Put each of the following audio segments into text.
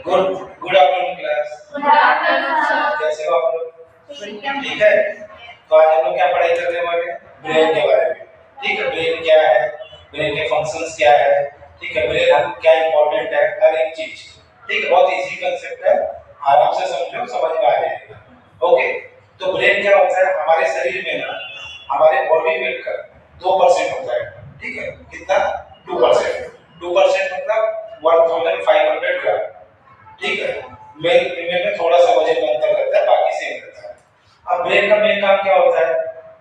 Good good afternoon class. Good afternoon sir. कैसे हो आप लोग? ठीक है। तो आज हम लोग क्या पढ़ाई करने वाले हैं? ब्रेन के बारे में। ठीक है, ब्रेन क्या है, ब्रेन के फंक्शंस क्या है, ठीक है, ब्रेन हम क्या इंपॉर्टेंट है, हर एक चीज। ठीक है, बहुत इजी कंसेप्ट है, आराम से समझो, समझ में आ जाएगा। ओके, तो ब्रेन क्या होता है? हमारे शरीर में ना हमारे बॉडी वेट का 2% होता है। ठीक है, कितना? 2%। 2% मतलब 1500 ग्राम। ठीक है, मेल फीमेल में थोड़ा सा वजन में अंतर रहता है, बाकी सेम रहता है। अब ब्रेन का मेन काम क्या होता है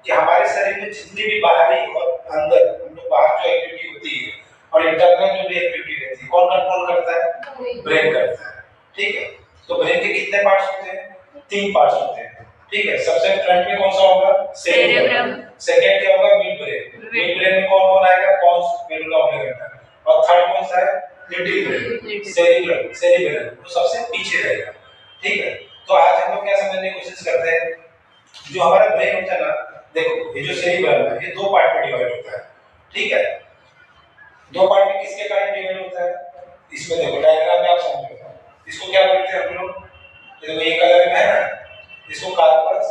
कि हमारे शरीर में जितनी भी बाहरी और अंदर हम लोग बाहर जो एक्टिविटी होती है और इंटरनल जो भी एक्टिविटी रहती है, कौन कंट्रोल करता है? ब्रेन करता है। ठीक है, तो ब्रेन के कितने पार्ट्स होते हैं? 3 पार्ट्स होते हैं। ठीक है, सबसे फ्रंट में कौन सा होगा? सेरेब्रम। सेकंड क्या होगा? Mid brain. मिड ब्रेन में कौन कौन आएगा? Pons, medulla oblongata. और थर्ड कौन सा है? Little brain, cerebrum. सेरिब्रम तो सबसे पीछे रहेगा। ठीक है, तो आज हम लोग क्या समझने की कोशिश करते हैं, जो हमारा ब्रेन होता है ना, देखो ये जो सेरिब्रम है ये 2 पार्ट में डिवाइड होता है। ठीक है, 2 पार्ट में किसके कारण डिवाइड होता है? इसमें देखो डायग्राम में आप समझो, इसको क्या बोलते हैं हम लोग? देखो ये कलर में है ना, इसको कार्पस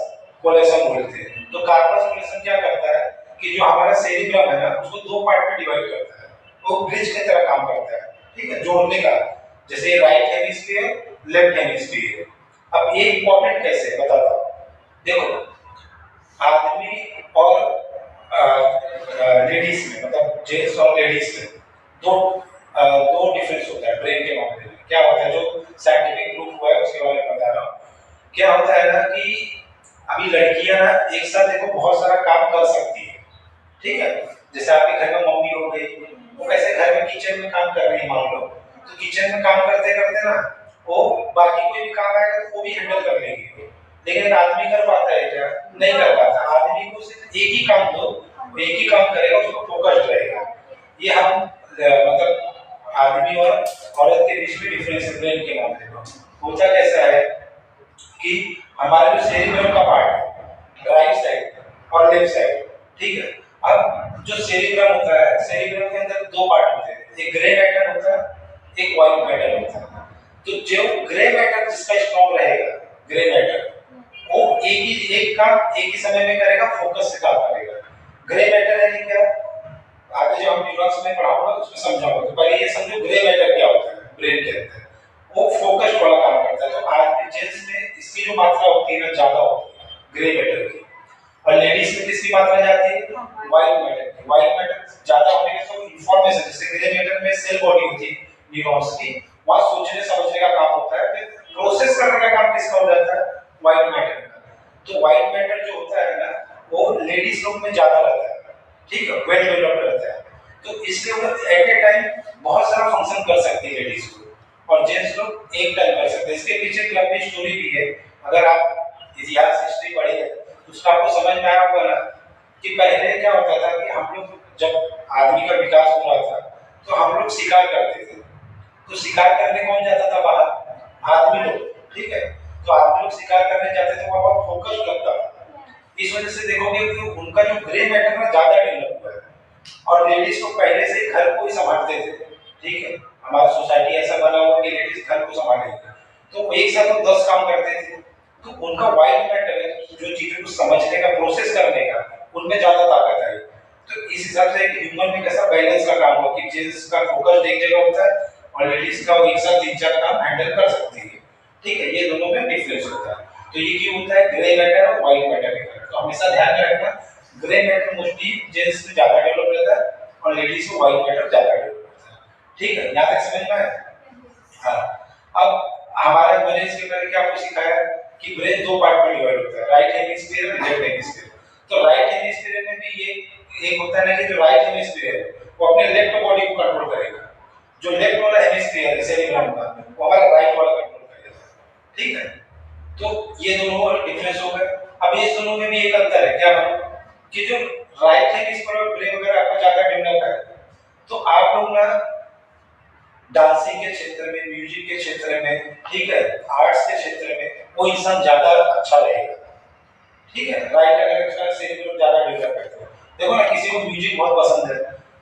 कोलेसम बोलते हैं। तो कार्पस कोलेसम क्या करता है कि जो हमारा सेरिब्रम है ना उसको 2 पार्ट में डिवाइड करता है, वो ब्रिज की तरह काम करता है। ठीक है, जोड़ने का, जैसे राइट हेमिस्फीयर, लेफ्ट हेमिस्फीयर। अब ये इंपॉर्टेंट कैसे है बताता हूं। देखो आदमी और लेडीज में, मतलब जेंट्स और लेडीज में दो डिफरेंस होता है ब्रेन के मामले में। क्या होता है, जो साइंटिफिक प्रूफ हुआ है उसके बारे में बता रहा हूं। क्या होता है ना कि अभी लड़कियां ना एक साथ देखो बहुत सारा काम कर सकती है। ठीक है, जैसे आपके घर में मम्मी हो गई, वो कैसे घर में किचन में काम कर रही है मान लो, तो किचन में काम करते करते ना वो बाकी कोई भी काम आएगा तो वो भी हैंडल कर लेगी। लेकिन एक आदमी कर पाता है क्या? नहीं कर पाता। आदमी को सिर्फ एक ही काम दो, वो एक ही काम करेगा, उसको फोकस्ड रहेगा। ये हम मतलब आदमी और औरत के बीच में डिफरेंस है ब्रेन के मामले में। होता कैसा है कि हमारे जो सेरिब्रम का पार्ट है, राइट साइड और लेफ्ट साइड। ठीक है, अब जो सेरिब्रम होता है, सेरिब्रम के अंदर 2 पार्ट होते हैं, एक ग्रे मैटर होता है, एक व्हाइट मैटर होता है। तो जो ग्रे मैटर जिसका स्ट्रॉन्ग रहेगा, ग्रे मैटर वो एक काम एक ही समय में करेगा, फोकस से काम करेगा। ग्रे मैटर यानी क्या? आगे जो हम न्यूरॉन्स में पढ़ाऊंगा तो उसमें समझाऊंगा, तो पहले ये समझो ग्रे मैटर क्या होता है ब्रेन के अंदर। वो फोकस वाला काम करता है। तो आज के जेंट्स में इसकी जो मात्रा होती है ना ज्यादा होती है ग्रे मैटर की, और लेडीज में किसकी मात्रा जाती है? व्हाइट मैटर की। व्हाइट मैटर ज्यादा होने से इंफॉर्मेशन, जैसे ग्रे मैटर में सेल बॉडी होती है न्यूरॉन्स की, वहां सोचने समझने का काम होता है, फिर प्रोसेस करने का काम किसका हो जाता है? व्हाइट मैटर का। तो व्हाइट मैटर जो होता है ना वो लेडीज लोग में ज्यादा रहता है। ठीक है, वेल डेवलप्ड रहता है। तो इसलिए वो एट ए टाइम बहुत सारा फंक्शन कर सकती है लेडीज को, और जेंट्स लोग एक टाइम कर सकते हैं। इसके पीछे एक लंबी स्टोरी भी है, अगर आप इतिहास हिस्ट्री पढ़ी है तो उसका आपको समझ में आया होगा ना कि पहले क्या होता था कि हम लोग जब आदमी का विकास हो रहा था तो हम लोग शिकार करते थे। तो शिकार करने कौन जाता था बाहर? आदमी लोग। ठीक है, तो आदमी लोग शिकार करने जाते थे, वहां बहुत फोकस लगता था। इस वजह से देखोगे कि उनका जो ग्रे मैटर ना ज्यादा डेवलप हुआ है, और लेडीज को पहले से घर को ही संभालते थे। ठीक है, हमारा सोसाइटी ऐसा बना हुआ कि लेडीज घर को संभालेंगे, तो एक साथ वो 10 काम करते थे। तो उनका व्हाइट मैटर जो चीजों को समझने का, प्रोसेस करने का, उनमें ज्यादा ताकत आई। तो इस हिसाब से एक ह्यूमन में कैसा बैलेंस का काम हो कि जेंट्स का फोकस एक जगह होता है और लेडीज का एक साथ 3-4 काम हैंडल कर सकती है। ठीक है, ये दोनों में डिफरेंस होता है। तो ये क्यों होता है? ग्रे मैटर और व्हाइट मैटर के। तो हमेशा ध्यान रखना, ग्रे मैटर मोस्टली जेंट्स में ज्यादा डेवलप रहता है और लेडीज में व्हाइट मैटर ज्यादा डेवलप रहता है। ठीक है, यहाँ तक समझ में आया? हाँ, अब हमारे ब्रेन के बारे में क्या आपको सिखाया कि ब्रेन 2 पार्ट में डिवाइड होता है, राइट हेमिस्फीयर और लेफ्ट हेमिस्फीयर। तो राइट हेमिस्फीयर में भी ये एक होता है ना कि जो राइट हेमिस्फीयर है वो अपने लेफ्ट बॉडी को कंट्रोल करेगा, जो लेफ्ट वाला हेमिस्फीयर है सेरिब्रम का वो हमारा राइट वाला कंट्रोल करेगा। ठीक है, तो ये दोनों डिफरेंस हो गए। अब ये दोनों में भी एक अंतर है, क्या कि जो राइट हेमिस्फीयर और ब्रेन वगैरह आपका ज्यादा डेवलप है, तो आप लोग ना डांसिंग के क्षेत्र में, म्यूजिक के क्षेत्र में, ठीक है, आर्ट्स के क्षेत्र में वो इंसान ज्यादा अच्छा रहेगा। ठीक है, राइट अगर इसका सेरिब्रम ज्यादा डेवलप करता है। देखो ना, किसी को म्यूजिक बहुत पसंद है,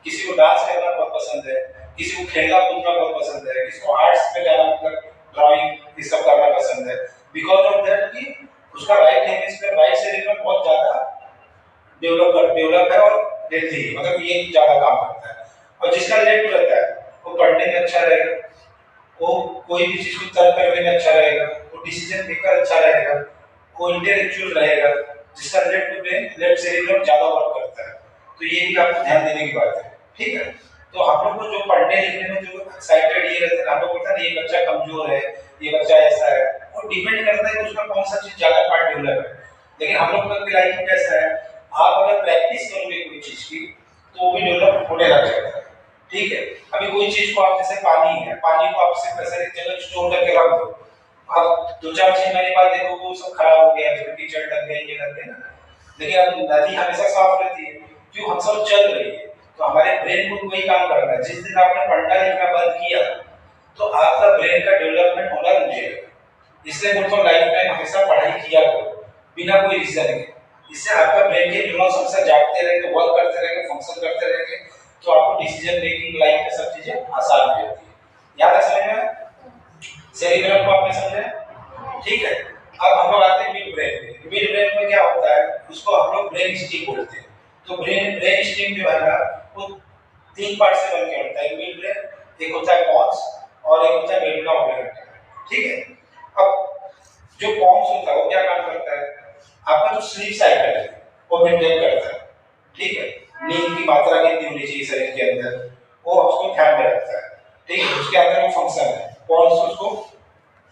किसी को डांस करना बहुत पसंद है, किसी को खेलना कूदना बहुत पसंद है, किसी को आर्ट्स में जाना, मतलब ड्राइंग ये सब करना पसंद है, बिकॉज ऑफ दैट कि उसका राइट हेमिस्फीयर राइट सेरिब्रम बहुत ज्यादा डेवलप है और हेल्दी है, मतलब ये ज्यादा काम करता है। और जिसका लेफ्ट रहता है वो पढ़ने में अच्छा रहेगा, वो कोई भी चीज को तर्क करने में अच्छा रहेगा, वो डिसीजन मेकर अच्छा रहेगा, वो इंटेलेक्चुअल रहेगा। जिसका लेफ्ट ब्रेन लेफ्ट सेरिब्रम ज्यादा वर्क करता है, तो ये भी आपको ध्यान देने की बात है, ठीक है। तो हम लोग को जो पढ़ने लिखने में जो एक्साइटेड ये रहता है, हम लोग बोलते हैं ये बच्चा कमजोर है, ये बच्चा ऐसा है, वो डिपेंड करता है कि उसका कौन सा चीज ज्यादा पार्ट डेवलप है। लेकिन हम लोग का लाइफ में कैसा है, आप अगर प्रैक्टिस करोगे कोई चीज की तो वो भी डेवलप होने लग जाता है, ठीक है। अभी कोई चीज को आप जैसे पानी है, पानी को आप सिर्फ ऐसे एक जगह स्टोर करके रख दो, अब 2-4-6 महीने बाद देखो वो सब खराब हो गया, फिर कीचड़ लग गए, ये लग गए ना। लेकिन अब नदी हमेशा साफ रहती है, क्यों, हम सब चल रही है, तो हमारे ब्रेन को वही काम करना है। जिस दिन आपने पढ़ना लिखना बंद किया तो आपका ब्रेन का डेवलपमेंट होना रुक जाएगा। इसलिए बोलता हूँ लाइफ टाइम हमेशा पढ़ाई किया करो बिना कोई रीजन के। इससे आपका ब्रेन के न्यूरॉन्स हमेशा जागते रहेंगे, वर्क करते रहेंगे, फंक्शन करते रहेंगे, तो आपको डिसीजन मेकिंग लाइफ में सब चीजें आसान हो जाती है। याद है समझ में? सेरिब्रम को आपने समझा, ठीक है। अब हम लोग आते हैं मिड ब्रेन पे। मिड ब्रेन में क्या होता है, उसको हम लोग ब्रेन स्टीम बोलते हैं। तो ब्रेन स्टीम जो है ना वो 3 पार्ट से बन के बनता है मिड ब्रेन, एक होता है पॉन्स और एक होता है मेडुला ऑब्लिंगेटा, ठीक है। अब जो पॉन्स होता है वो क्या काम करता है, आपका जो स्लीप साइकिल है वो मेंटेन करता है, ठीक है। नींद की मात्रा कितनी होनी चाहिए शरीर के अंदर वो उसको ध्यान में रखता है, ठीक है। उसके अंदर वो फंक्शन है, पॉन्स उसको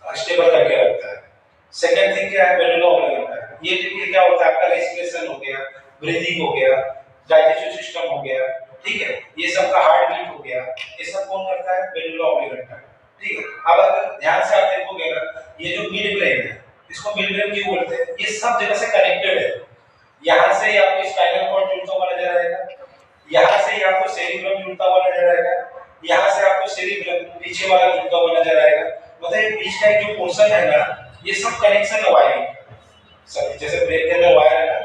स्टेबल करके रखता है। सेकंड थिंग क्या है, मेडुला ऑब्लिंगेटा। ये देखिए क्या होता है, आपका रेस्पिरेशन हो गया, ब्रीदिंग हो गया, डाइजेस्टिव सिस्टम हो गया, ठीक है, ये सब का हार्ट बीट हो गया, ये सब कौन करता है, मेडुला ऑब्लिंगेटा, ठीक है। अब अगर ध्यान से आप देखोगे ना, ये जो मिड ब्रेन है इसको मिड ब्रेन क्यों बोलते हैं, ये सब जगह से कनेक्टेड है। यहाँ से ही आपको स्पाइनल कॉर्ड जुड़ता हुआ नजर आएगा, यहाँ से ही आपको सेरिब्रम जुड़ता हुआ नजर आएगा, यहाँ से आपको सेरिब्रम पीछे वाला जुड़ता हुआ नजर आएगा। मतलब बीच का जो पोर्शन है ना, ये सब कनेक्शन है वायरिंग, सब जैसे ब्रेन के अंदर वायर है ना,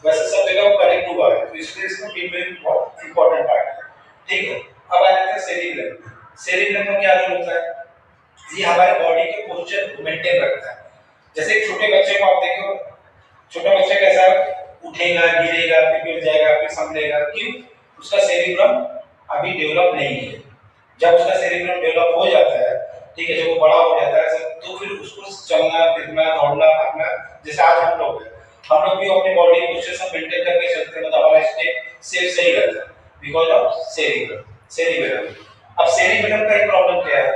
वैसे सब जगह वो कनेक्ट हुआ है, तो इसलिए इसको मिड ब्रेन बहुत इंपॉर्टेंट पार्ट है, ठीक है। अब आ जाते हैं सेरिब्रम। सेरिब्रम में क्या रोल होता है, ये हमारे बॉडी के पोस्चर को मेंटेन रखता है। जैसे एक छोटे बच्चे को आप देखो, छोटा बच्चा कैसा उठेगा, गिरेगा, फिर गिर जाएगा, फिर संभलेगा, क्यों, उसका सेरिब्रम अभी डेवलप नहीं है। जब उसका सेरिब्रम डेवलप हो जाता है, ठीक है, जब वो बड़ा हो जाता है तो फिर उसको चलना फिरना दौड़ना भागना, जैसे आज हम लोग भी अपने बॉडी पोस्चर सब मेंटेन करके चलते हैं, मतलब हमारा स्टेप सेफ सही रहता है बिकॉज ऑफ सेरिब्रम। अब सेरिब्रम का एक प्रॉब्लम क्या है,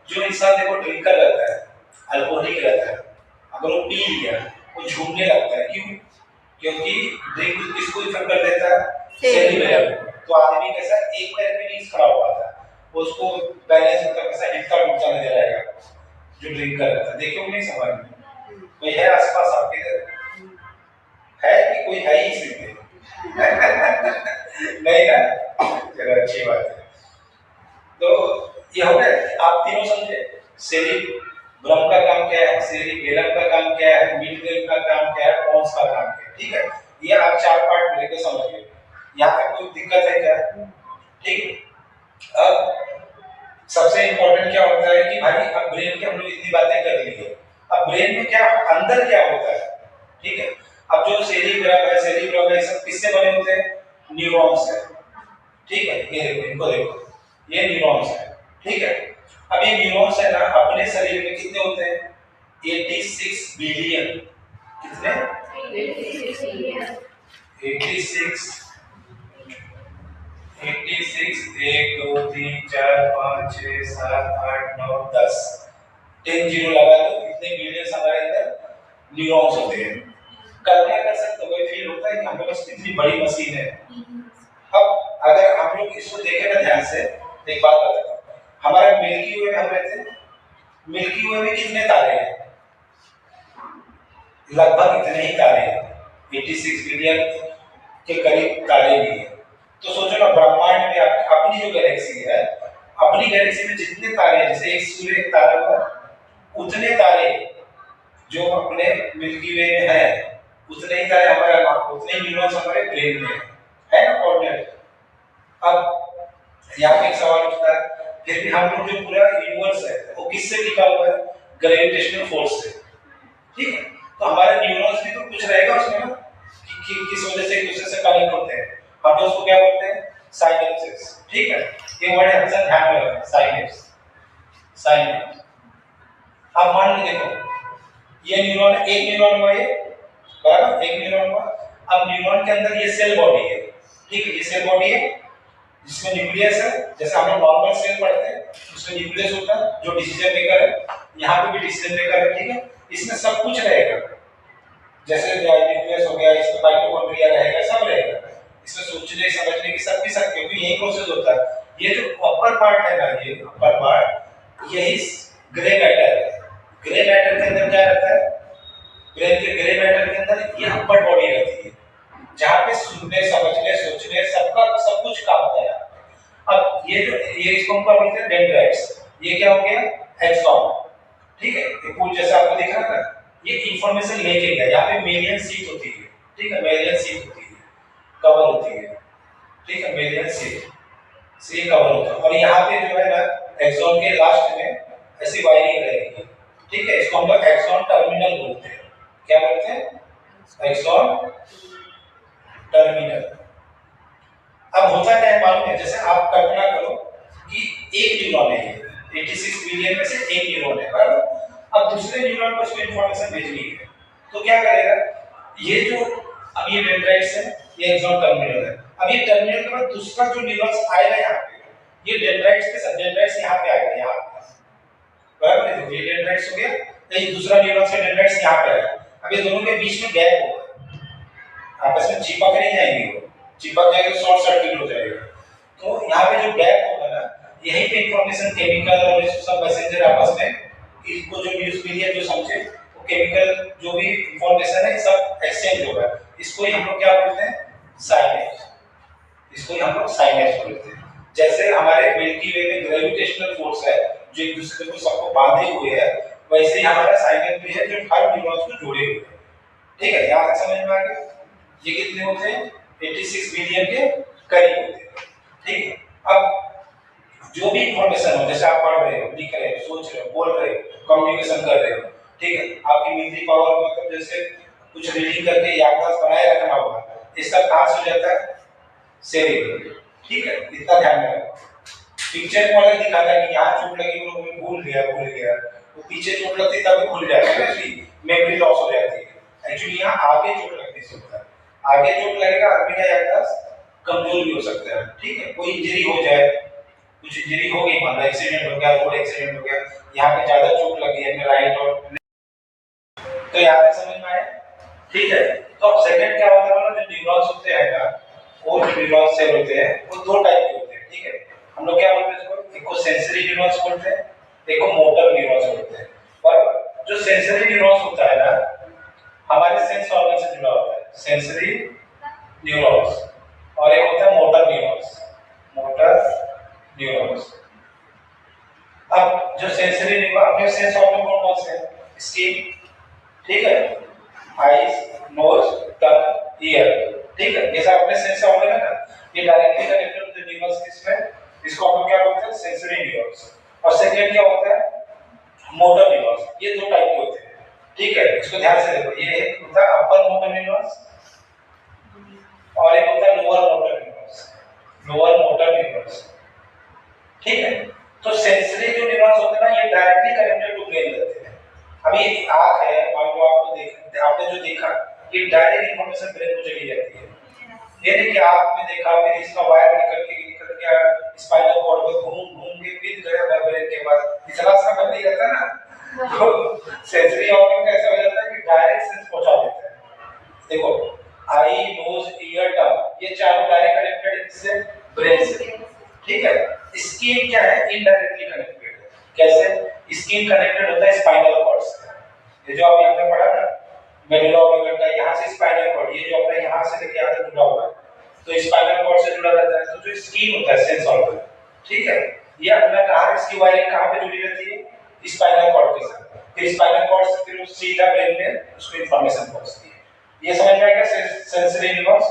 जो इंसान देखो ड्रिंकर रहता है, अल्कोहलिक रहता है, अगर वो पी लिया वो झूमने लगता है, क्यों, क्योंकि ड्रिंक किसको इफेक्ट कर देता है, सेरिब्रम। तो आदमी कैसा एक पैर पे नहीं खड़ा हो पाता, उसको बैलेंस मतलब कैसा हिलता डुलता नजर आएगा जो ड्रिंक कर रहा था। देखियो नहीं समझ में, कोई है आसपास आपके इधर, है कि कोई है ही इसमें नहीं ना, चलो अच्छी बात है। तो ये हो गया, आप तीनों समझे, सेरिब्रम का काम क्या है, सेरिबेलम का काम क्या है, मिड ब्रेन का काम क्या है, पॉन्स का काम क्या है, ठीक है। ये आप 4 पार्ट लेके समझ गए, यहाँ पे कोई दिक्कत है क्या, ठीक है। अब सबसे इंपॉर्टेंट क्या होता है कि भाई अब ब्रेन की हम लोग इतनी बातें कर ली है, अब ब्रेन में क्या अंदर क्या होता है, ठीक है। अब जो सेरिब्रम है सब किससे बने होते हैं, न्यूरॉन्स से, ठीक है। ये देखो, इनको देखो, ये न्यूरॉन्स है, ठीक है। अब ये न्यूरॉन्स है ना, अपने शरीर में कितने होते हैं, 86 बिलियन, कितने 86 1 2 3 4 5 6 7 8 9 10 10 जीरो लगा दो, कितने बिलियन हमारे अंदर न्यूरॉन्स होते हैं। कल्पना कर सकते हो, फील होता है कि हमारे पास कितनी बड़ी मशीन है। अब अगर हम लोग इसको देखें ना ध्यान से, एक बात बताता हूँ, हमारे मिल्की वे में हम रहते हैं, मिल्की वे में कितने तारे हैं, लगभग इतने ही तारे हैं, 86 बिलियन के करीब तारे भी हैं। तो सोचो ना, ब्रह्मांड में अपनी जो गैलेक्सी है, अपनी गैलेक्सी में जितने तारे हैं, जैसे एक सूर्य एक तारा हुआ, उतने तारे जो अपने मिल्की वे में है, उतने ही तारे हमारे, उतने ही न्यूरॉन्स हमारे ब्रेन में है ना, कोऑर्डिनेट। अब यहाँ पे एक सवाल उठता है, फिर भी हम लोग जो पूरा यूनिवर्स है वो किससे टिका हुआ है, ग्रेविटेशनल फोर्स से, ठीक है। तो हमारे न्यूरॉन्स भी तो कुछ रहेगा उसमें ना कि किस वजह से एक दूसरे से कनेक्ट होते हैं, हम उसको क्या बोलते हैं, साइनेप्सेस, ठीक है। ये वर्ड हमेशा ध्यान में रखना, साइनेप्स, साइनेप्स। अब मान लीजिए देखो ये न्यूरॉन, एक न्यूरॉन हुआ, ये बराबर एक न्यूरॉन हुआ। अब न्यूरॉन के अंदर ये सेल बॉडी है, ठीक है, ये सेल बॉडी है जिसमें न्यूक्लियस है, जैसे हम लोग नॉर्मल सेल पढ़ते हैं उसमें न्यूक्लियस होता है जो डिसीजन मेकर है, यहाँ पे भी डिसीजन मेकर है, ठीक है। इसमें सब कुछ रहेगा, जैसे न्यूक्लियस हो गया, इसमें माइटोकॉन्ड्रिया रहेगा, सब रहेगा, इसमें सोचने समझने की सब भी सब, क्योंकि यही प्रोसेस होता है। ये जो अपर पार्ट है ना, ये अपर पार्ट, यही ग्रे मैटर है। ग्रे मैटर के अंदर क्या रहता है, ब्रेन के ग्रे मैटर के अंदर ये अपर बॉडी रहती है जहाँ पे सुनने समझने सोचने सबका सब कुछ काम होता है। अब ये जो ये इसको हम क्या बोलते हैं, डेंड्राइट्स। ये क्या हो गया, एक्सॉन, ठीक है। ये फूल जैसा आपको दिख रहा है ना, ये इंफॉर्मेशन लेके गया, यहाँ पे मेलियन शीट होती है, ठीक है, मेलियन शीट होती है, कवर होती है, ठीक है, मेलियन शीट से कवर होता है। और यहाँ पे जो है ना एक्सॉन के लास्ट में ऐसी वायरिंग रहेगी, ठीक है, इसको हम लोग एक्सॉन टर्मिनल बोलते हैं। क्या बोलते हैं, एक्सॉन टर्मिनल। अब होता क्या है मालूम है, जैसे आप कल्पना करो कि एक न्यूरॉन है, 86 बिलियन में से एक न्यूरॉन है, बराबर। अब दूसरे न्यूरॉन को इसको इंफॉर्मेशन भेजनी है, तो क्या करेगा, ये जो अब ये डेंड्राइट्स है, ये एक्सॉन टर्मिनल है। अब ये टर्मिनल के बाद दूसरा जो न्यूरॉन आएगा यहाँ पे, ये डेंड्राइट्स के साथ, डेंड्राइट्स यहाँ पे आएगा, यहाँ बराबर है, ये डेंड्राइट्स हो गया, तो ये दूसरा न्यूरॉन से डेंड्राइट्स यहाँ पे आएगा। अब ये दोनों के बीच में गैप होगा, आपस में चिपक नहीं जाएंगे, वो चिपक जाएगा तो शॉर्ट सर्किट हो जाएगा। तो यहाँ पे जो गैप होगा ना, यहीं पे इंफॉर्मेशन केमिकल और ये सब मैसेंजर आपस में इसको जो न्यूज़ मीडिया जो समझे वो केमिकल जो भी इंफॉर्मेशन है सब एक्सचेंज होगा। इसको ही हम लोग क्या बोलते हैं, साइनेप्स। इसको ही हम लोग साइनेप्स बोलते हैं। जैसे हमारे मिल्की वे में ग्रेविटेशनल फोर्स है जो एक दूसरे को सबको बांधे हुए है, वैसे ही हमारा साइनेप्स भी है जो हर न्यूरॉन्स को जोड़े हुए है, ठीक है। यहाँ तक समझ में आ गया। ये कितने होते हैं, 86 बिलियन के करीब होते हैं, ठीक है। अब जो भी इंफॉर्मेशन हो, जैसे आप पढ़ रहे हो, लिख रहे हो, सोच रहे हो, बोल रहे हो, कम्युनिकेशन कर रहे हो, ठीक है, आपकी मेमोरी पावर मतलब जैसे कुछ रीडिंग करके याददाश्त बनाए रखना होगा, ये सब कहाँ से हो जाता है, सेरेब्रम, ठीक है। इतना ध्यान में रखो। पिक्चर में अलग दिखाता है कि यहाँ चोट लगी वो भूल गया, वो पीछे चोट लगती तब भूल जाता है, इसलिए मेमोरी लॉस हो जाती है। एक्चुअली यहाँ आगे चोट लगने से होता है, आगे चोट लगेगा आदमी का याददाश्त कमजोर भी हो सकता है, ठीक है। कोई इंजरी हो जाए, कुछ इंजरी हो गई, मान लो एक्सीडेंट हो गया, रोड एक्सीडेंट हो गया, यहाँ पे ज्यादा चोट लगी है राइट और, तो यहाँ तक समझ में आया, ठीक है। तो अब सेकंड क्या होता है ना, जो न्यूरॉन्स होते हैं ना, वो जो न्यूरॉन सेल होते हैं वो दो टाइप के होते हैं, ठीक है। हम लोग क्या बोलते हैं इसको, एक को सेंसरी न्यूरॉन्स बोलते हैं, एक को मोटर न्यूरॉन्स बोलते हैं। और जो सेंसरी न्यूरॉन्स होता है ना, हमारे सेंस ऑर्गन से जुड़ा होता है, सेंसरी न्यूरॉन्स, और एक होता है मोटर न्यूरॉन्स, मोटर न्यूरॉन्स। अब जो सेंसरी न्यूरॉन, अपने सेंस ऑर्गन कौन कौन से हैं, स्किन, ठीक है, आईज, नोज, टंग, ईयर, ठीक है, ये सब अपने सेंस ऑर्गन है ना, ये directly connected to the neurons किसमें, इसको हम क्या बोलते हैं, सेंसरी न्यूरॉन्स। और सेकंड क्या होता है, मोटर न्यूरॉन्स। ये दो टाइप के होते हैं, ठीक है, इसको ध्यान से देखो। ये एक होता है अपर मोटर न्यूरॉन्स और एक होता है lower motor neurons, lower motor neurons, ठीक है। तो सेंसरी जो न्यूरॉन्स होते हैं ना, ये डायरेक्टली कनेक्टेड टू ब्रेन रहते हैं। अभी आंख है, मान लो आपने जो देखा, ये डायरेक्ट इंफॉर्मेशन ब्रेन को चली जाती है। ये नहीं कि आपने देखा फिर इसका वायर निकल के स्पाइनल कॉर्ड में घूम के फिर गया ब्रेन के पास, इतना समय नहीं रहता ना। तो सेंसरी ऑर्गन का ऐसा हो जाता है कि डायरेक्ट सेंस पहुंचा देता है। देखो आई, नोज, ईयर, टंग, ये चारों डायरेक्ट कनेक्टेड है किससे, ब्रेन से, ठीक है। स्किन क्या है, इनडायरेक्टली कनेक्टेड है। कैसे, स्किन कनेक्टेड होता है स्पाइनल कॉर्ड से, ये जो आप यहाँ पे पढ़ा ना, मेडुला ऑब्लिंगेटा, यहाँ से स्पाइनल कॉर्ड, ये जो अपना यहाँ से लेके यहाँ तक जुड़ा हुआ है, तो स्पाइनल कॉर्ड से जुड़ा रहता है। तो जो स्किन होता है सेंस ऑर्गन, ठीक है, ये अपना कहाँ, इसकी वायरिंग कहाँ पे जुड़ी रहती है, स्पाइनल कॉर्ड के साथ। फिर स्पाइनल कॉर्ड से फिर सीधा ब्रेन में उसको इंफॉर्मेशन पहुंचती है। ये समझ में आएगा सेंसरी न्यूरॉन्स।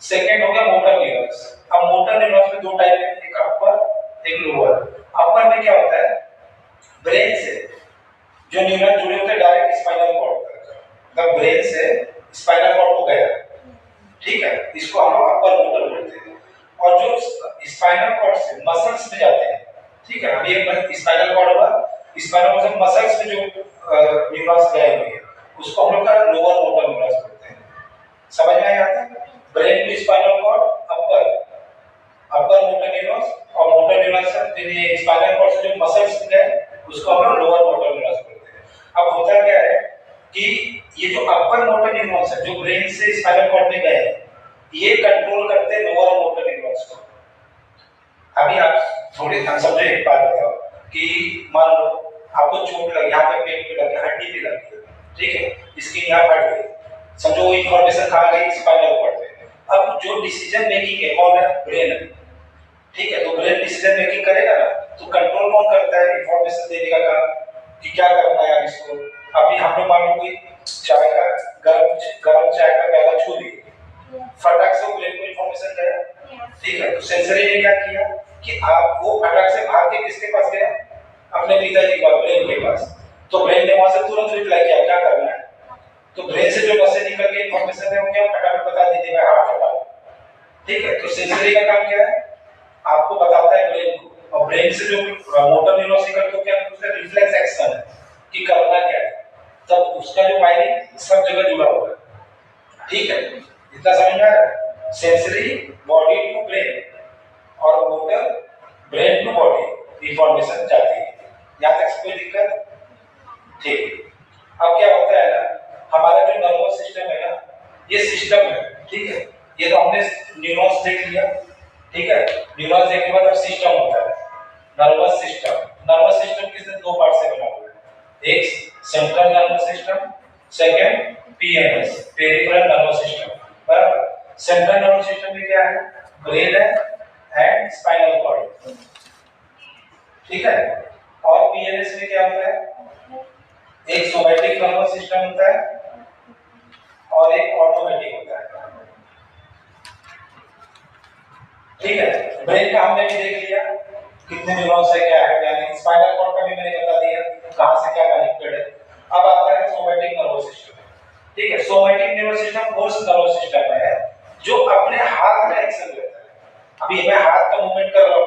सेकंड हो गया मोटर न्यूरॉन्स। अब मोटर न्यूरॉन्स में दो टाइप है, एक अपर एक लोअर। अपर में क्या होता है, ब्रेन से जो न्यूरॉन जुड़े होते हैं डायरेक्ट स्पाइनल कॉर्ड तक, मतलब ब्रेन से स्पाइनल कॉर्ड को गया, ठीक है, इसको हम लोग अपर मोटर बोलते हैं। और जो स्पाइनल कॉर्ड से मसल्स में जाते हैं, ठीक है, अभी एक स्पाइनल कॉर्ड हुआ, स्पाइनल कॉर्ड से मसल्स में जो न्यूरॉन्स गए हुए हैं उसको हम लोग का लोअर मोटर न्यूरॉन्स बोलते हैं। समझ में आया? Brain to spinal cord upper motor neurons, और मोटर न्यूरॉन्स से स्पाइनल कॉर्ड से जो मसल्स गए उसको हम लोग लोअर मोटर न्यूरॉन्स बोलते हैं। अब होता क्या है कि ये जो अपर मोटर न्यूरॉन्स है जो ब्रेन से स्पाइनल कॉर्ड में गए ये कंट्रोल करते हैं लोअर मोटर न्यूरॉन्स को। अभी आप थोड़े समझो, एक बात बताओ कि मान लो आपको चोट लगी, यहाँ पे पेट पे लगी, हड्डी पे लगी, ठीक है, इसकी यहाँ फट गई, समझो वो इंफॉर्मेशन कहाँ गई? स्पाइनल कॉर्ड पे। अब जो डिसीजन मेकिंग है कौन है? ब्रेन है, ठीक है, तो ब्रेन डिसीजन मेकिंग करेगा ना, तो कंट्रोल कौन करता है? इंफॉर्मेशन देने का काम कि क्या करना है इसको। अभी हम लोग मान लो कोई चाय का गरम चाय का प्याला छू दिए, फटाक से ब्रेन को इंफॉर्मेशन गया, ठीक है, तो सेंसरी ने क्या किया कि आप वो फटाक से भाग के किसके पास गया? अपने पिताजी के पास, ब्रेन के पास। तो ब्रेन ने वहां से तुरंत रिप्लाई किया क्या करना है, तो ब्रेन से जो बसें निकल के इंफॉर्मेशन है वो क्या फटाफट बता दीजिए, मैं हाथ हटाऊं, ठीक है। तो सेंसरी का काम क्या है? आपको बताता है ब्रेन को, और ब्रेन से जो मोटर न्यूरॉन्स निकल के क्या उसका रिफ्लेक्स एक्शन है कि करना क्या है, तब उसका जो वायरिंग सब जगह जुड़ा हुआ है, ठीक है, इतना समझ में आ रहा है? सेंसरी बॉडी टू ब्रेन और motor brain to body information जाती है। यहाँ तक कोई दिक्कत? ठीक। अब क्या होता है ना, हमारा जो नर्वस सिस्टम है ना, ये सिस्टम है, ठीक है, ये तो हमने न्यूरॉन्स देख लिया, ठीक है, न्यूरॉन्स देखने के बाद अब सिस्टम होता है नर्वस सिस्टम। नर्वस सिस्टम किससे? दो पार्ट से बना हुआ है, एक central nervous system, second PNS peripheral nervous system, बराबर। सेंट्रल नर्वस सिस्टम में क्या है? ब्रेन है एंड स्पाइनल कॉर्ड, ठीक है, और पीएनएस में क्या होता है? एक सोमैटिक नर्वस सिस्टम होता है और एक ऑटोमेटिक होता है, ठीक है। ब्रेन का हमने भी देख लिया कितने न्यूरॉन्स है, क्या है क्या नहीं, स्पाइनल कॉर्ड का भी मैंने बता दिया कहां से क्या कनेक्टेड है। अब आता है सोमैटिक नर्वस सिस्टम, ठीक है। सोमैटिक नर्वस सिस्टम उस नर्वस सिस्टम है जो अपने हाथ में एक्शन लेता है। अभी मैं हाथ का मूवमेंट कर रहा हूं,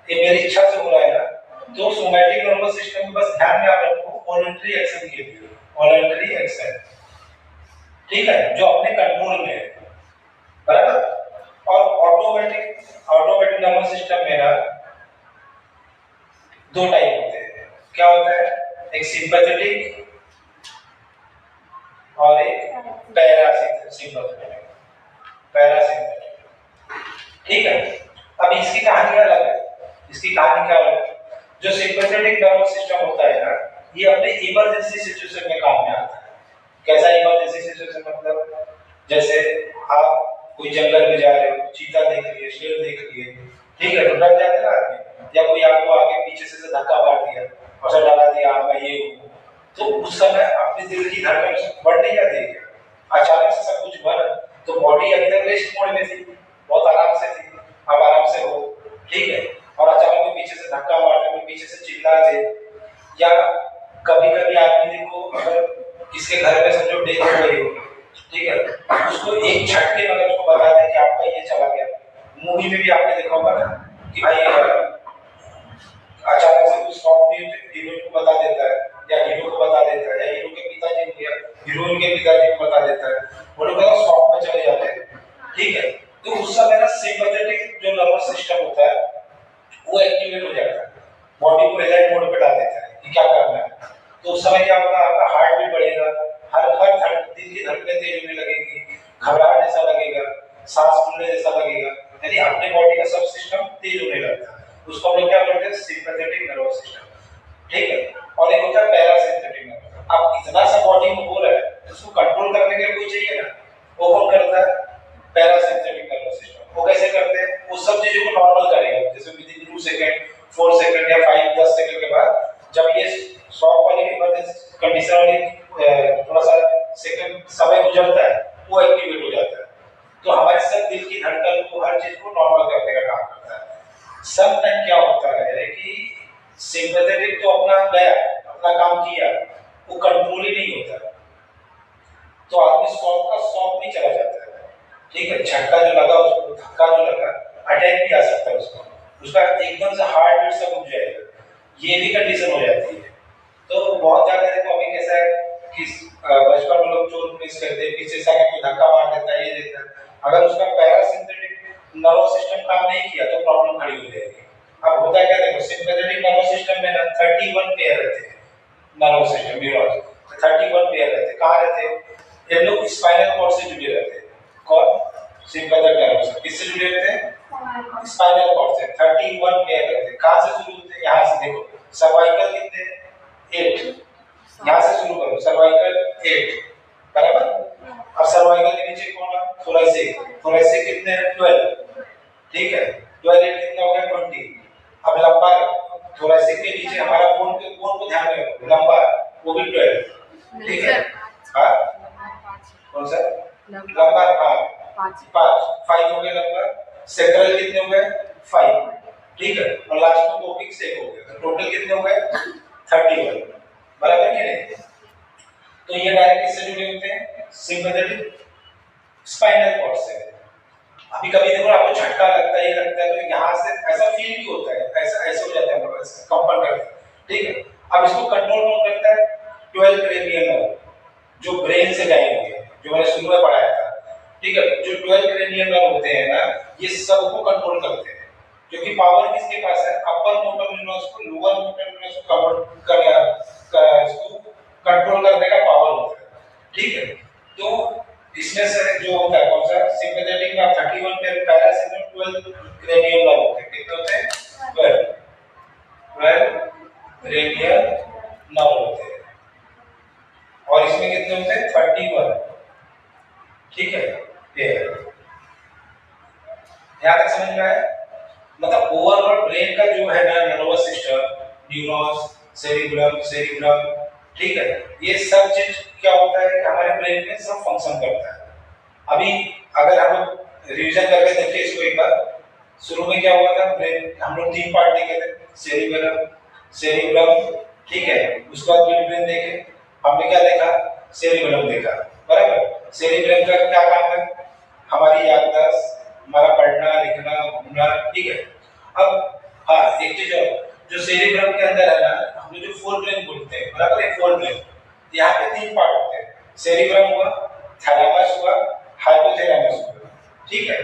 ये मेरी इच्छा से हो रहा है ना, तो सोमैटिक नर्वस सिस्टम में बस ध्यान में आप रखो वॉलंटरी एक्शन के लिए, वॉलंटरी एक्शन, ठीक है, जो अपने कंट्रोल में है, बराबर। और ऑटोमेटिक नर्वस सिस्टम में ना दो टाइप होते हैं, क्या होता है? एक सिंपैथेटिक और एक पैरासिम्पैथेटिक, ठीक है। अब इसकी कहानी अलग है, इसकी कहानी क्या है? जो सिंपैथेटिक नर्वस सिस्टम होता है ना, ये अपने इमरजेंसी सिचुएशन में काम में आता है। कैसा इमरजेंसी सिचुएशन? मतलब जैसे आप कोई जंगल में जा रहे हो, चीता देख लिए, शेर देख लिए, ठीक है, तो डर जाते हैं ना आदमी, या कोई आपको आगे पीछे से धक्का मार दिया और सर डरा दिया आप मैं ये हूं, तो उस समय अपने दिल की धड़कन बढ़ नहीं जाती है? अचानक से सब कुछ हुआ ना, तो बॉडी अभी तक रेस्ट मोड में थी, बहुत आराम से थी, अब आराम से हो, ठीक है, और अचानक कोई पीछे से धक्का मार दे, कोई पीछे से चिल्ला दे, या कभी कभी आदमी देखो अगर किसके घर में समझो डेथ हो गई हो, ठीक है, उसको एक झटके में उसको बता दें कि आपका ये चला गया। मूवी में भी आपने देखा होगा ना कि भाई अचानक से कुछ शॉट भी हीरोइन को बता देता है, या हीरो को बता देता है, या हीरो के पिताजी को या हीरोइन के पिताजी को बता देता है, वो लोग ना शॉट में चले जाते हैं, ठीक है। तो उस समय ना सिंपैथेटिक जो नर्वस सिस्टम होता है वो एक्टिवेट हो जाता है, बॉडी को रिलैक्स मोड पे डाल देता है कि क्या करना है। तो उस समय क्या होगा? आपका हार्ट भी बढ़ेगा, हर दिल की धड़कनें तेज होने लगेंगी, घबराहट जैसा लगेगा, सांस फूलने जैसा लगेगा, यानी अपने बॉडी का सब सिस्टम तेज होने लगता है। उसको हम लोग क्या बोलते हैं? सिंपैथेटिक नर्वस सिस्टम, ठीक है। और एक होता है पैरासिम्पैथेटिक नर्वस। अब इतना सा बॉडी में हो रहा है तो उसको कंट्रोल करने के लिए कोई चाहिए ना, वो कौन करता है? Parasympathetic nervous system. वो कैसे करते हैं? वो सब चीजों को नॉर्मल करेगा, जैसे विद इन 2 सेकंड 4 सेकंड या 5-10 सेकंड के बाद जब ये शॉक वाली इमरजेंसी कंडीशन वाली थोड़ा सा सेकंड समय गुजरता है वो एक्टिवेट हो जाता है, तो हमारे सब दिल की धड़कन को हर चीज को नॉर्मल करने का काम करता है। सम टाइम क्या होता है कि सिंपैथेटिक तो अपना गया, अपना काम किया, वो कंट्रोल ही नहीं होता, तो आदमी शॉक में चला जाता है। ठीक है, झटका जो लगा उसको, धक्का जो लगा, अटैक भी आ सकता है उसको, उसका एकदम से हार्ट बीट सब रुक जाएगा, ये भी कंडीशन हो जाती है। तो बहुत ज्यादा देखो अभी कैसा है कि बचपन में लोग चोट मिस करते हैं, पीछे से आके कोई धक्का मार देता है, ये देता है, अगर उसका पैरासिम्पैथेटिक नर्वस सिस्टम काम नहीं किया तो प्रॉब्लम खड़ी हो जाएगी। अब होता क्या, देखो सिंपैथेटिक नर्वस सिस्टम में ना 31 पेयर रहते हैं, नर्वस सिस्टम न्यूरॉन्स 31 पेयर रहते हैं। कहाँ रहते हैं ये लोग? स्पाइनल कॉर्ड से जुड़े रहते हैं। कौन? सिंपैथेटिक नर्वस किससे जुड़े रहते हैं? स्पाइनल कॉर्ड से 31 पेयर रहते हैं। कहाँ से शुरू होते हैं? यहाँ से देखो, सर्वाइकल कितने? 8, यहाँ से शुरू करो, सर्वाइकल 8 बराबर। अब सर्वाइकल के नीचे कौन है? थोरैसिक, थोरैसिक कितने हैं? 12, ठीक है, 12 कितना हो गया? 20। अब लंबर, थोरैसिक के नीचे हमारा बोन को ध्यान में रखो, लंबर वो भी 12, ठीक है। हाँ कौन सा लंबर? हाँ 5 हो गए लंबर। सेंट्रल कितने हो गए? 5, ठीक है, और लास्ट में कोपिक से हो गया, तो टोटल कितने हो गए? 31 बराबर कि नहीं? तो ये डायरेक्ट किससे जुड़े होते हैं? सिंपैथेटिक स्पाइनल कॉर्ड से। अभी कभी देखो आपको झटका लगता है, ये लगता है, तो यहाँ से ऐसा फील भी होता है, ऐसा ऐसे हो जाता है, कंपन करता है, ठीक है। अब इसको कंट्रोल कौन करता है? 12 क्रेनियल नर्व, जो ब्रेन से गए हुए हैं, जो मैंने शुरू में पढ़ाया था, ठीक है। जो 12 क्रेनियल नर्व होते हैं ना, ये सबको कंट्रोल करते हैं, क्योंकि पावर किसके पास है? अपर मोटर न्यूरॉन्स को लोअर मोटर न्यूरॉन्स को कंट्रोल करने का पावर होता है, ठीक है। तो इसमें से जो होता है कौन सा? सिंपैथेटिक में 31 पे, पैरासिम्पैथेटिक 12 क्रेनियल नर्व होते हैं। कितने होते हैं? 12 क्रेनियल नर्व होते हैं, और इसमें कितने होते हैं? 31, ठीक है। ये यहाँ तक समझ में आया? मतलब ओवरऑल ब्रेन का जो है ना नर्वस सिस्टम, न्यूरॉन्स, सेरिब्रम, ठीक है, ये सब चीज क्या होता है कि हमारे ब्रेन में सब फंक्शन करता है। अभी अगर हम रिवीजन करके देखें इसको एक बार, शुरू में क्या हुआ था? ब्रेन हम लोग 3 पार्ट देखे थे, सेरिब्रम, ठीक है, उसके बाद मिड ब्रेन देखे, हमने क्या देखा? सेरिब्रम देखा, बराबर। सेरिब्रम का क्या काम है? हमारी याददाश्त, हमारा पढ़ना लिखना घूमना, ठीक है। अब हाँ एक चीज और, जो सेरिब्रम के अंदर है ना, हम जो फोर ब्रेन बोलते हैं, बराबर है, फोर ब्रेन, यहाँ पे 3 पार्ट होते हैं, सेरिब्रम हुआ, थैलेमस हुआ, हाइपोथैलेमस हुआ, ठीक है।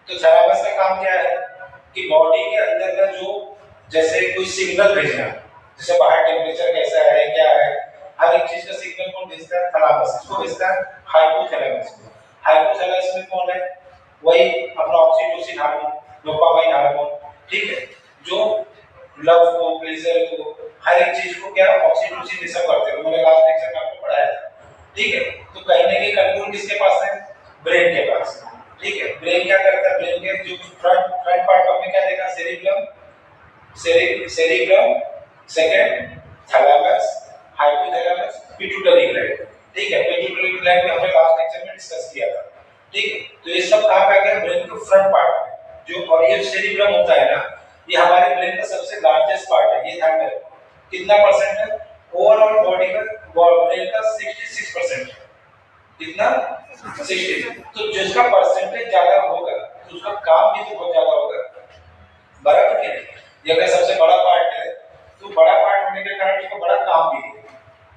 तो थैलेमस का काम क्या है कि बॉडी के अंदर का जो, जैसे कोई सिग्नल भेजना, जैसे बाहर टेम्परेचर कैसा है, क्या है, हर एक चीज का सिग्नल कौन भेजता है? थैलेमस। इसको भेजता है हाइपोथैलेमस। हाइपोथैलेमस में कौन है? वही अपना ऑक्सीटोसिन हार्मोन, डोपामाइन हार्मोन, ठीक है, जो लव को, प्लेजर को, हर एक चीज को क्या ऑक्सीटोसिन ये सब करते हैं। मैंने लास्ट लेक्चर में आपको पढ़ाया था, ठीक है। तो कहीं ना कहीं कंट्रोल किसके पास है? ब्रेन के पास, ठीक है। ब्रेन क्या करता है? ब्रेन के जो फ्रंट पार्ट में क्या देखा? Cerebrum, second thalamus, hypothalamus, pituitary gland, ठीक है। पिट्यूटरी ग्लैंड में हमने लास्ट लेक्चर में डिस्कस किया था, ठीक है। तो ये सब कहां पे आ गया? ब्रेन के फ्रंट पार्ट में, जो, और ये सेरिब्रम होता है ना, ये हमारे ब्रेन का सबसे लार्जेस्ट पार्ट है, ये ध्यान में रखो। कितना परसेंट है? ओवरऑल बॉडी का, ब्रेन का 66% है। कितना? 60। तो जिसका परसेंटेज ज्यादा होगा तो उसका काम भी तो बहुत ज्यादा होगा, बराबर के नहीं? ये अगर सबसे बड़ा पार्ट है तो बड़ा पार्ट होने के कारण उसको बड़ा काम भी है,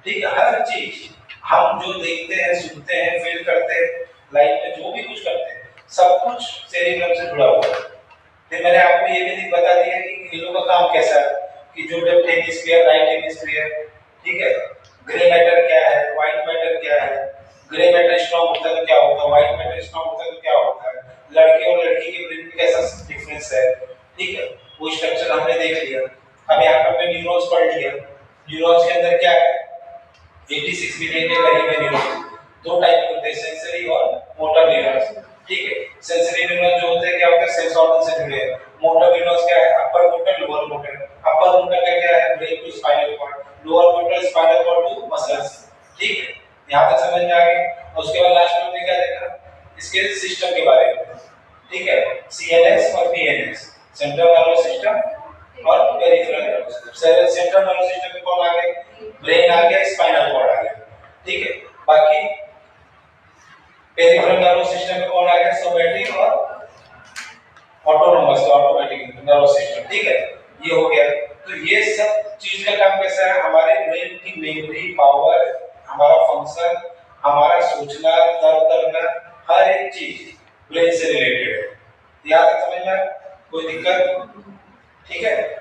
ठीक है। हर चीज हम जो देखते हैं, सुनते हैं, फील करते हैं, लाइफ में जो भी कुछ करते हैं, सब कुछ सेरिब्रम से जुड़ा हुआ है। फिर मैंने आपको ये भी बता दिया कि इन लोगों का काम कैसा है, कि जो लेफ्ट हेमिस्फीयर, राइट हेमिस्फीयर, ठीक है, ग्रे मैटर क्या है, व्हाइट मैटर क्या है, ग्रे मैटर स्ट्रांग होता है तो क्या होता है, व्हाइट मैटर स्ट्रांग होता है तो क्या होता है, लड़के और लड़की के ब्रेन में कैसा डिफरेंस है, ठीक है, वो स्ट्रक्चर हमने देख लिया। अब यहाँ पर हमने न्यूरॉन्स पढ़ लिया। न्यूरॉन्स के अंदर क्या है? 86 मिलियन के करीब है न्यूरॉन्स। दो टाइप होते हैं, सेंसरी और मोटर न्यूरॉन्स, ठीक है। सेंसरी न्यूरॉन्स जो होते हैं क्या होते हैं? सेंस ऑर्गन से जुड़े हैं। मोटर न्यूरॉन्स क्या है? Upper motor, lower motor. Upper motor का क्या है? Brain to spinal cord, lower motor spinal cord to muscles, ठीक है। यहाँ तक समझ में आ गया। उसके बाद लास्ट में हमने क्या देखा? इसके सिस्टम के बारे में, ठीक है, सीएनएस और पीएनएस, सेंट्रल नर्वस सिस्टम और peripheral nervous system. Central nervous system में कौन आ गए? ब्रेन आ गया, स्पाइनल कॉर्ड आ गया, ठीक है। बाकी पेरिफेरल नर्वस सिस्टम में कौन आ गया, सोमैटिक और ऑटोनोमस, ऑटोमेटिक नर्वस सिस्टम, ठीक है, ये हो गया। तो ये सब चीज का काम कैसा है, हमारे ब्रेन की मेमोरी पावर, हमारा फंक्शन, हमारा सोचना, तर्क करना, हर एक चीज ब्रेन से रिलेटेड है। याद है, समझ में, कोई दिक्कत, ठीक है।